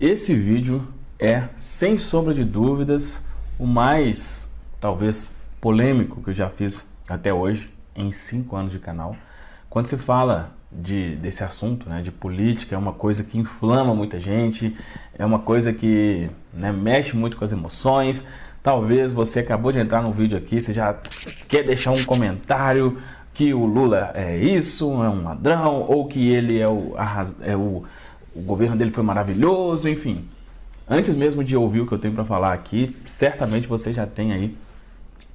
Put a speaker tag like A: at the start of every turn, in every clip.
A: Esse vídeo é, sem sombra de dúvidas, o mais, talvez, polêmico que eu já fiz até hoje, em 5 anos de canal. Quando se fala desse assunto, né, de política, é uma coisa que inflama muita gente, é uma coisa que, né, mexe muito com as emoções. Talvez você acabou de entrar no vídeo aqui, você já quer deixar um comentário que o Lula é isso, é um ladrão, ou que ele o governo dele foi maravilhoso, enfim. Antes mesmo de ouvir o que eu tenho para falar aqui, certamente você já tem aí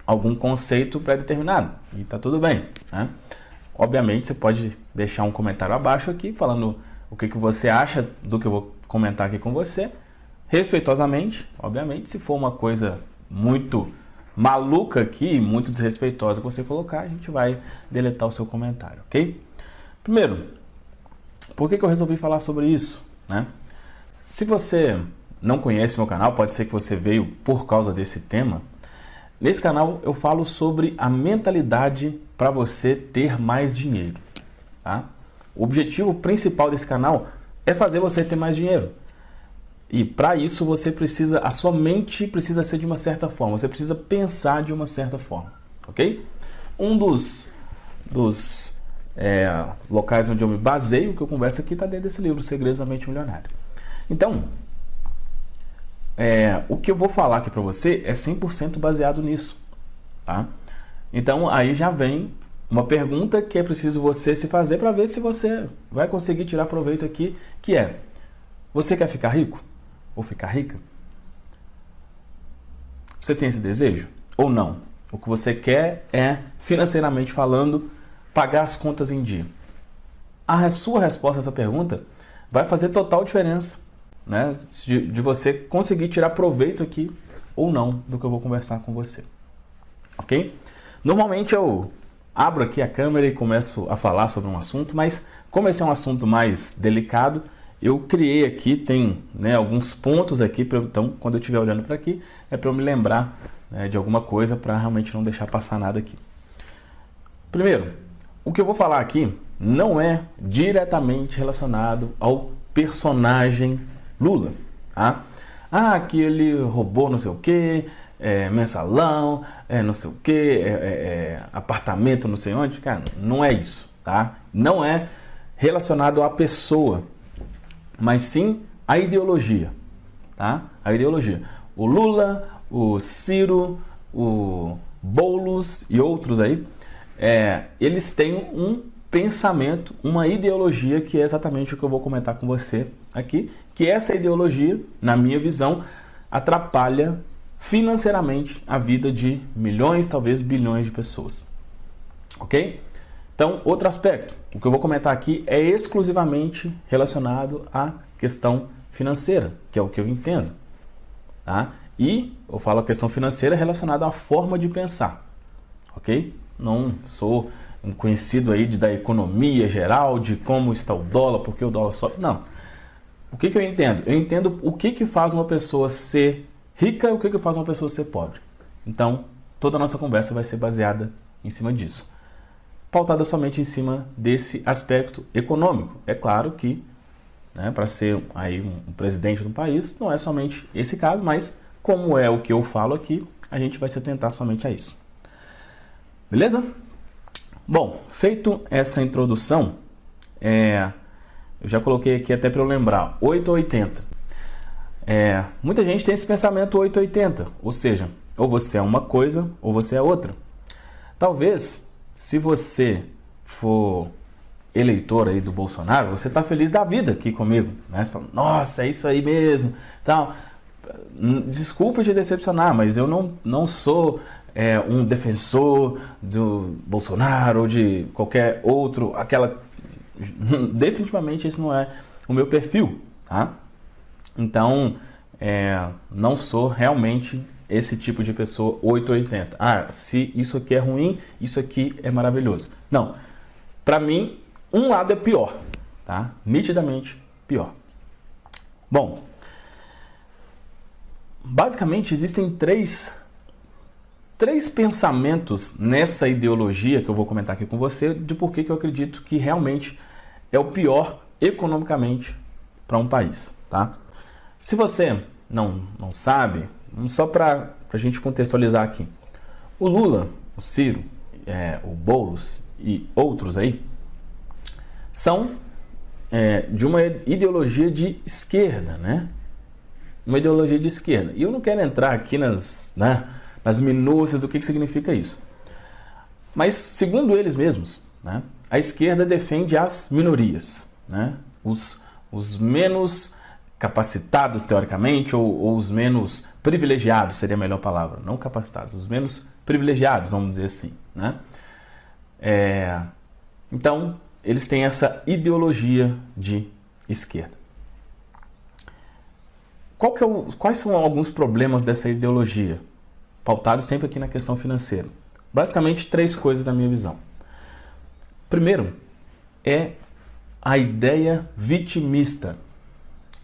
A: algum conceito pré-determinado, e tá tudo bem, né? Obviamente você pode deixar um comentário abaixo aqui, falando o que você acha do que eu vou comentar aqui com você, respeitosamente, obviamente. Se for uma coisa muito maluca aqui, muito desrespeitosa que você colocar, a gente vai deletar o seu comentário, ok? Primeiro, por que eu resolvi falar sobre isso, né? Se você não conhece meu canal, pode ser que você veio por causa desse tema. Nesse canal eu falo sobre a mentalidade para você ter mais dinheiro, tá? O objetivo principal desse canal é fazer você ter mais dinheiro. E para isso a sua mente precisa ser de uma certa forma, você precisa pensar de uma certa forma, ok? Um dos locais onde eu me baseio, que eu converso aqui, está dentro desse livro, Segredos da Mente Milionária. Então, o que eu vou falar aqui para você é 100% baseado nisso, tá? Então, aí já vem uma pergunta que é preciso você se fazer para ver se você vai conseguir tirar proveito aqui, que é: você quer ficar rico? Ou ficar rica? Você tem esse desejo? Ou não? O que você quer é, financeiramente falando, pagar as contas em dia. A sua resposta a essa pergunta vai fazer total diferença, né, de você conseguir tirar proveito aqui ou não do que eu vou conversar com você, ok? Normalmente eu abro aqui a câmera e começo a falar sobre um assunto, mas como esse é um assunto mais delicado, eu criei aqui, tem, né, alguns pontos aqui, então quando eu estiver olhando para aqui, é para eu me lembrar, né, de alguma coisa, para realmente não deixar passar nada aqui. Primeiro, o que eu vou falar aqui não é diretamente relacionado ao personagem Lula, tá? Ah, que ele roubou não sei o que, mensalão, não sei o que, apartamento não sei onde. Cara, não é isso, tá? Não é relacionado à pessoa, mas sim à ideologia, tá? A ideologia. O Lula, o Ciro, o Boulos e outros aí, eles têm um pensamento, uma ideologia que é exatamente o que eu vou comentar com você aqui, que essa ideologia, na minha visão, atrapalha financeiramente a vida de milhões, talvez bilhões de pessoas, ok? Então, outro aspecto, o que eu vou comentar aqui é exclusivamente relacionado à questão financeira, que é o que eu entendo, tá? E eu falo a questão financeira relacionada à forma de pensar, ok? Não sou um conhecido aí da economia geral, de como está o dólar, porque o dólar sobe, não. O que eu entendo? Eu entendo o que faz uma pessoa ser rica e o que faz uma pessoa ser pobre. Então, toda a nossa conversa vai ser baseada em cima disso, pautada somente em cima desse aspecto econômico. É claro que, né, para ser aí um presidente do país, não é somente esse caso, mas como é o que eu falo aqui, a gente vai se atentar somente a isso. Beleza? Bom, feito essa introdução, eu já coloquei aqui até para eu lembrar, 8 ou 80. Muita gente tem esse pensamento 880, ou seja, ou você é uma coisa ou você é outra. Talvez, se você for eleitor aí do Bolsonaro, você está feliz da vida aqui comigo, né? Você fala, nossa, é isso aí mesmo, tal. Desculpa te decepcionar, mas eu não sou um defensor do Bolsonaro ou de qualquer outro, definitivamente esse não é o meu perfil, tá? Então, não sou realmente esse tipo de pessoa 880. Ah, se isso aqui é ruim, isso aqui é maravilhoso. Não, para mim, um lado é pior, tá? Nitidamente pior. Bom, basicamente existem três pensamentos nessa ideologia que eu vou comentar aqui com você, de por que eu acredito que realmente é o pior economicamente para um país, tá? Se você não sabe, só para a gente contextualizar aqui, o Lula, o Ciro, o Boulos e outros aí são de uma ideologia de esquerda, né? Uma ideologia de esquerda. E eu não quero entrar aqui nas minúcias do que significa isso. Mas, segundo eles mesmos, né, a esquerda defende as minorias, né? Os menos capacitados, teoricamente, ou os menos privilegiados, seria a melhor palavra. Não capacitados, os menos privilegiados, vamos dizer assim, né? Então, eles têm essa ideologia de esquerda. Quais são alguns problemas dessa ideologia? Pautado sempre aqui na questão financeira. Basicamente, 3 coisas na minha visão. Primeiro, é a ideia vitimista.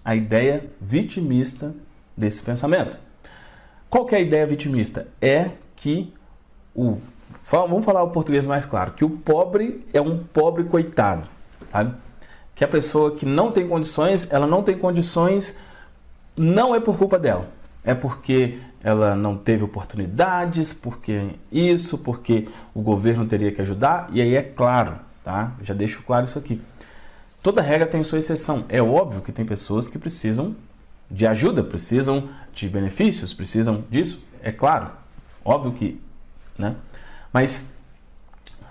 A: A ideia vitimista desse pensamento. Qual que é a ideia vitimista? É que vamos falar o português mais claro, que o pobre é um pobre coitado, sabe? Que a pessoa que não tem condições, ela não tem condições, não é por culpa dela. É porque ela não teve oportunidades, porque o governo teria que ajudar, e aí é claro, tá? Já deixo claro isso aqui. Toda regra tem sua exceção. É óbvio que tem pessoas que precisam de ajuda, precisam de benefícios, precisam disso. É claro, óbvio que, né? Mas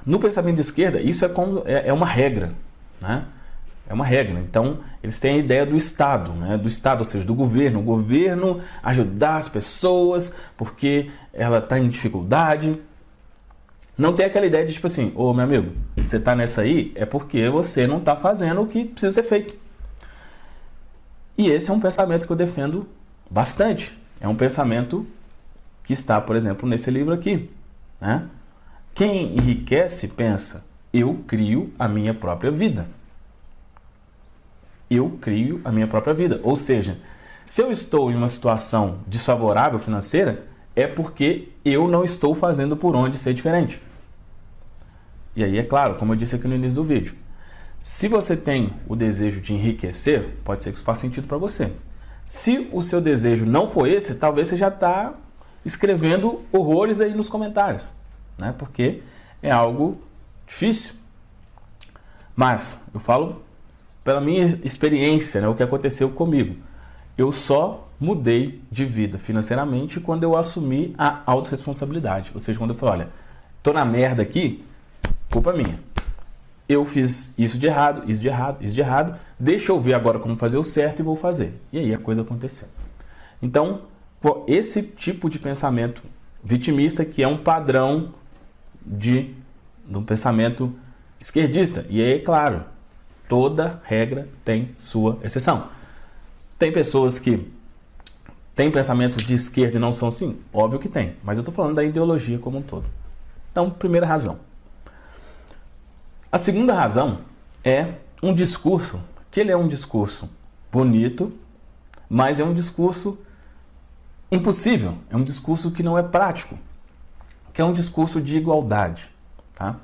A: no pensamento de esquerda, isso é uma regra, né? É uma regra. Então, eles têm a ideia do Estado, né? Do Estado, ou seja, do governo. O governo ajudar as pessoas porque ela está em dificuldade. Não tem aquela ideia de tipo assim, ô meu amigo, você está nessa aí é porque você não está fazendo o que precisa ser feito. E esse é um pensamento que eu defendo bastante. É um pensamento que está, por exemplo, nesse livro aqui, né? Quem enriquece pensa, eu crio a minha própria vida. Eu crio a minha própria vida. Ou seja, se eu estou em uma situação desfavorável financeira, é porque eu não estou fazendo por onde ser diferente. E aí, é claro, como eu disse aqui no início do vídeo, se você tem o desejo de enriquecer, pode ser que isso faça sentido para você. Se o seu desejo não for esse, talvez você já está escrevendo horrores aí nos comentários, né? Porque é algo difícil. Mas eu falo pela minha experiência, né, o que aconteceu comigo. Eu só mudei de vida financeiramente quando eu assumi a autorresponsabilidade. Ou seja, quando eu falei, olha, tô na merda aqui, culpa minha. Eu fiz isso de errado, isso de errado, isso de errado. Deixa eu ver agora como fazer o certo e vou fazer. E aí a coisa aconteceu. Então, esse tipo de pensamento vitimista que é um padrão de um pensamento esquerdista. E aí, claro, toda regra tem sua exceção. Tem pessoas que têm pensamentos de esquerda e não são assim? Óbvio que tem, mas eu estou falando da ideologia como um todo. Então, primeira razão. A segunda razão é um discurso, que ele é um discurso bonito, mas é um discurso impossível, é um discurso que não é prático, que é um discurso de igualdade, tá?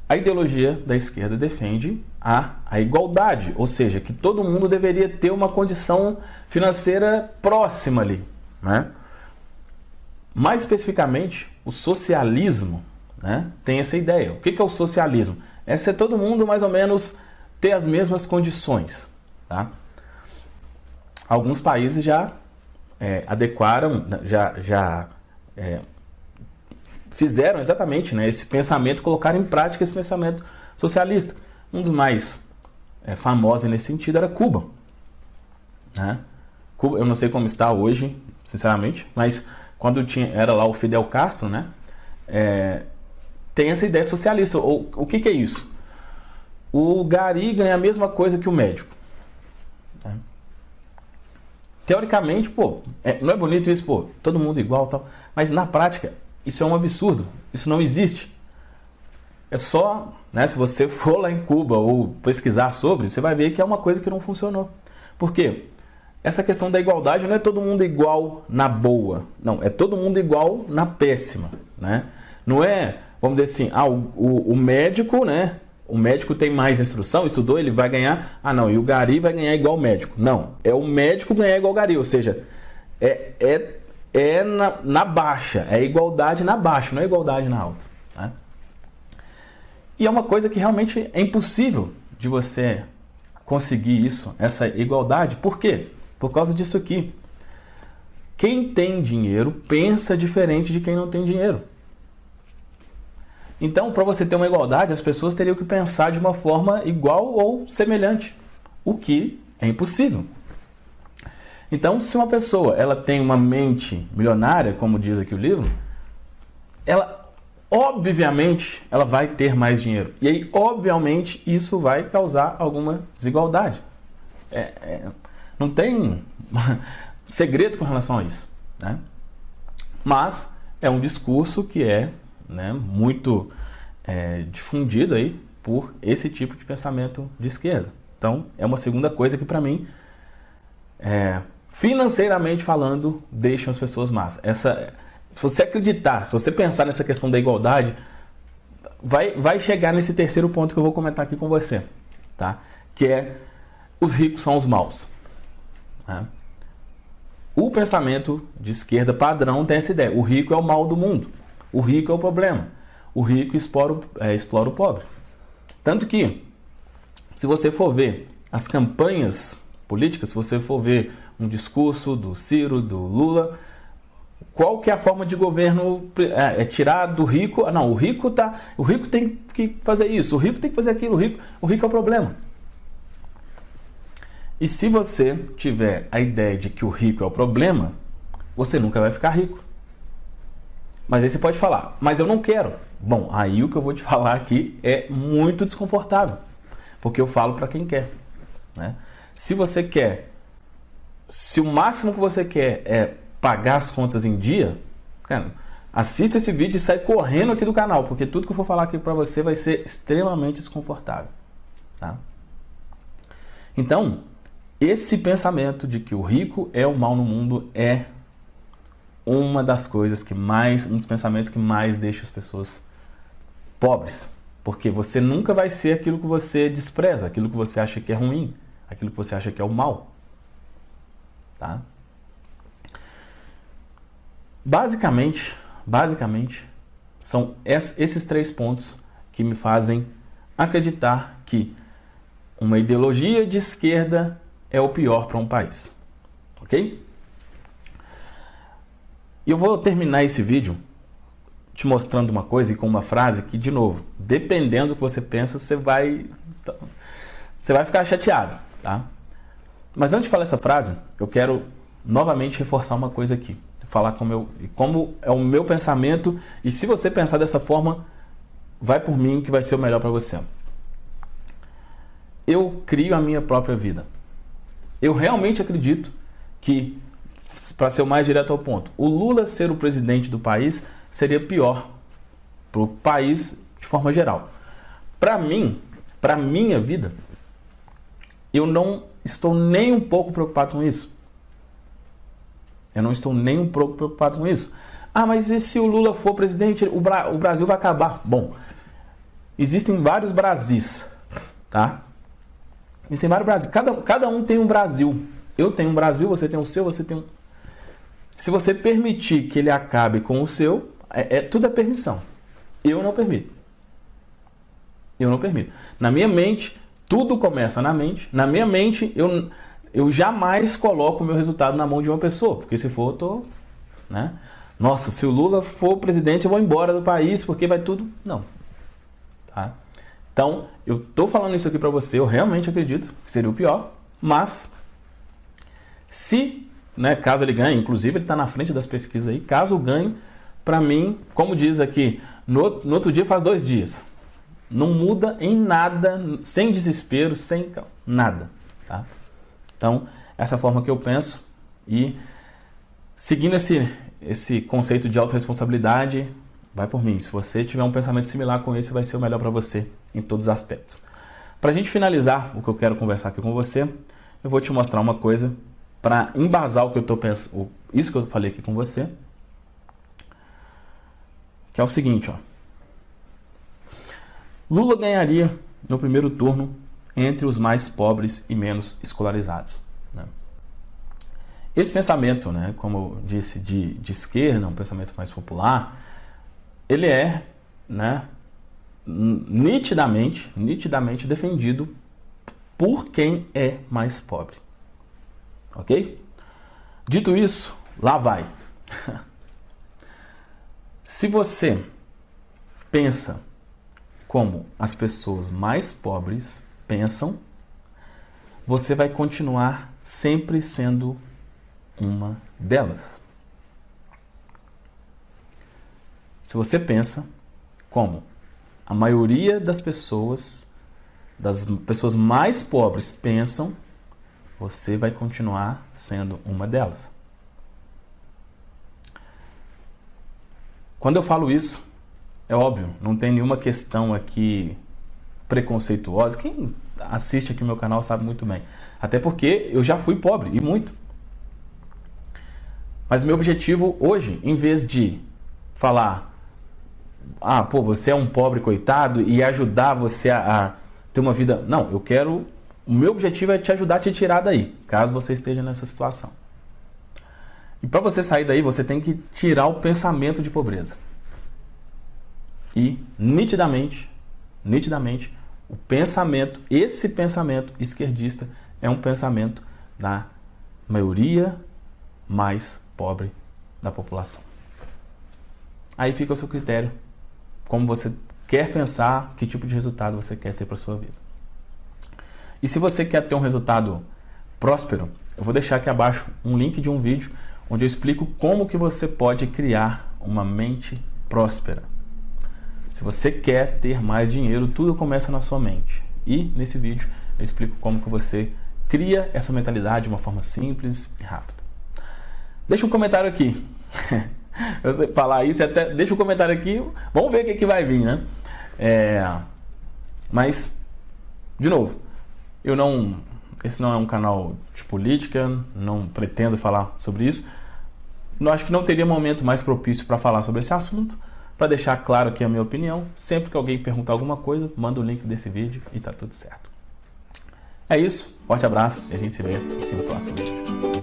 A: A ideologia da esquerda defende a igualdade, ou seja, que todo mundo deveria ter uma condição financeira próxima ali, né? Mais especificamente, o socialismo, né, tem essa ideia. O que é o socialismo? É ser todo mundo mais ou menos ter as mesmas condições, tá? Alguns países já adequaram, já fizeram exatamente, né, esse pensamento, colocaram em prática esse pensamento socialista. Um dos mais famosos nesse sentido era Cuba, né? Cuba, eu não sei como está hoje, sinceramente, mas quando era lá o Fidel Castro, né, tem essa ideia socialista. O que é isso? O gari ganha a mesma coisa que o médico, né? Teoricamente, não é bonito isso, todo mundo igual e tal, mas na prática isso é um absurdo, isso não existe. É só, né, se você for lá em Cuba ou pesquisar sobre, você vai ver que é uma coisa que não funcionou. Por quê? Essa questão da igualdade não é todo mundo igual na boa, não, é todo mundo igual na péssima, né? Não é, vamos dizer assim, o médico, né, o médico tem mais instrução, estudou, ele vai ganhar, não, e o gari vai ganhar igual o médico. Não, é o médico ganhar igual o gari, ou seja, na baixa, é igualdade na baixa, não é igualdade na alta. Tá? E é uma coisa que realmente é impossível de você conseguir isso, essa igualdade. Por quê? Por causa disso aqui. Quem tem dinheiro pensa diferente de quem não tem dinheiro. Então, para você ter uma igualdade, as pessoas teriam que pensar de uma forma igual ou semelhante, o que é impossível. Então, se uma pessoa ela tem uma mente milionária, como diz aqui o livro, ela, obviamente, ela vai ter mais dinheiro. E aí, obviamente, isso vai causar alguma desigualdade. Não tem segredo com relação a isso. Né? Mas é um discurso que é muito difundido aí por esse tipo de pensamento de esquerda. Então, é uma segunda coisa que, para mim, financeiramente falando, deixam as pessoas más. Se você acreditar, se você pensar nessa questão da igualdade, vai chegar nesse terceiro ponto que eu vou comentar aqui com você, tá? Que é os ricos são os maus. Né? O pensamento de esquerda padrão tem essa ideia. O rico é o mal do mundo. O rico é o problema. O rico explora o pobre. Tanto que, se você for ver as campanhas políticas, se você for ver um discurso do Ciro, do Lula, qual que é a forma de governo? Tirar do rico? Não, o rico tem que fazer isso, o rico tem que fazer aquilo, o rico é o problema. E se você tiver a ideia de que o rico é o problema, você nunca vai ficar rico. Mas aí você pode falar, mas eu não quero. Bom, aí o que eu vou te falar aqui é muito desconfortável, porque eu falo para quem quer. Né? Se você quer, se o máximo que você quer é pagar as contas em dia, cara, assista esse vídeo e sai correndo aqui do canal, porque tudo que eu for falar aqui para você vai ser extremamente desconfortável. Tá? Então, esse pensamento de que o rico é o mal no mundo é uma das coisas um dos pensamentos que mais deixa as pessoas pobres. Porque você nunca vai ser aquilo que você despreza, aquilo que você acha que é ruim, aquilo que você acha que é o mal. Tá? Basicamente, são esses 3 pontos que me fazem acreditar que uma ideologia de esquerda é o pior para um país. Ok? E eu vou terminar esse vídeo te mostrando uma coisa e com uma frase que, de novo, dependendo do que você pensa, você vai ficar chateado, tá? Mas antes de falar essa frase, eu quero novamente reforçar uma coisa aqui. Falar como é o meu pensamento, e se você pensar dessa forma, vai por mim que vai ser o melhor para você. Eu crio a minha própria vida. Eu realmente acredito que, para ser o mais direto ao ponto, o Lula ser o presidente do país seria pior para o país de forma geral. Para mim, para a minha vida, eu não estou nem um pouco preocupado com isso. Eu não estou nem um pouco preocupado com isso. Mas e se o Lula for presidente, o Brasil vai acabar? Bom, existem vários Brasis, tá? Existem vários Brasis. Cada um tem um Brasil. Eu tenho um Brasil, você tem o seu, você tem um... Se você permitir que ele acabe com o seu, tudo é permissão. Eu não permito. Eu não permito. Na minha mente, tudo começa na mente. Na minha mente, eu jamais coloco o meu resultado na mão de uma pessoa, porque se for, eu tô... Né? Nossa, se o Lula for presidente, eu vou embora do país, porque vai tudo... Não. Tá? Então, eu tô falando isso aqui para você, eu realmente acredito que seria o pior, mas se, caso ele ganhe, inclusive ele está na frente das pesquisas aí, caso ganhe, para mim, como diz aqui, no outro dia faz 2 dias. Não muda em nada, sem desespero, sem nada. Tá? Então, essa é a forma que eu penso e seguindo esse conceito de autorresponsabilidade, vai por mim. Se você tiver um pensamento similar com esse, vai ser o melhor para você em todos os aspectos. Para a gente finalizar o que eu quero conversar aqui com você, eu vou te mostrar uma coisa para embasar o que eu estou pensando, isso que eu falei aqui com você, que é o seguinte, ó. Lula ganharia no primeiro turno entre os mais pobres e menos escolarizados, né? Esse pensamento, né, como eu disse, de esquerda, um pensamento mais popular, ele é, né, nitidamente defendido por quem é mais pobre. Ok? Dito isso, lá vai. Se você pensa como as pessoas mais pobres pensam, você vai continuar sempre sendo uma delas. Se você pensa como a maioria das pessoas mais pobres pensam, você vai continuar sendo uma delas. Quando eu falo isso, é óbvio, não tem nenhuma questão aqui preconceituosa. Quem assiste aqui o meu canal sabe muito bem. Até porque eu já fui pobre, e muito. Mas meu objetivo hoje, em vez de falar, você é um pobre coitado e ajudar você a ter uma vida... Não, o meu objetivo é te ajudar a te tirar daí, caso você esteja nessa situação. E para você sair daí, você tem que tirar o pensamento de pobreza. E, nitidamente, esse pensamento esquerdista é um pensamento da maioria mais pobre da população. Aí fica o seu critério, como você quer pensar, que tipo de resultado você quer ter para a sua vida. E se você quer ter um resultado próspero, eu vou deixar aqui abaixo um link de um vídeo onde eu explico como que você pode criar uma mente próspera. Se você quer ter mais dinheiro, tudo começa na sua mente. E nesse vídeo eu explico como que você cria essa mentalidade de uma forma simples e rápida. Deixa um comentário aqui. Eu sei falar isso, até deixa um comentário aqui. Vamos ver o que vai vir, né? Mas, de novo, esse não é um canal de política, não pretendo falar sobre isso. Eu acho que não teria momento mais propício para falar sobre esse assunto. Para deixar claro aqui a minha opinião, sempre que alguém perguntar alguma coisa, manda o link desse vídeo e tá tudo certo. É isso, forte abraço e a gente se vê no próximo vídeo.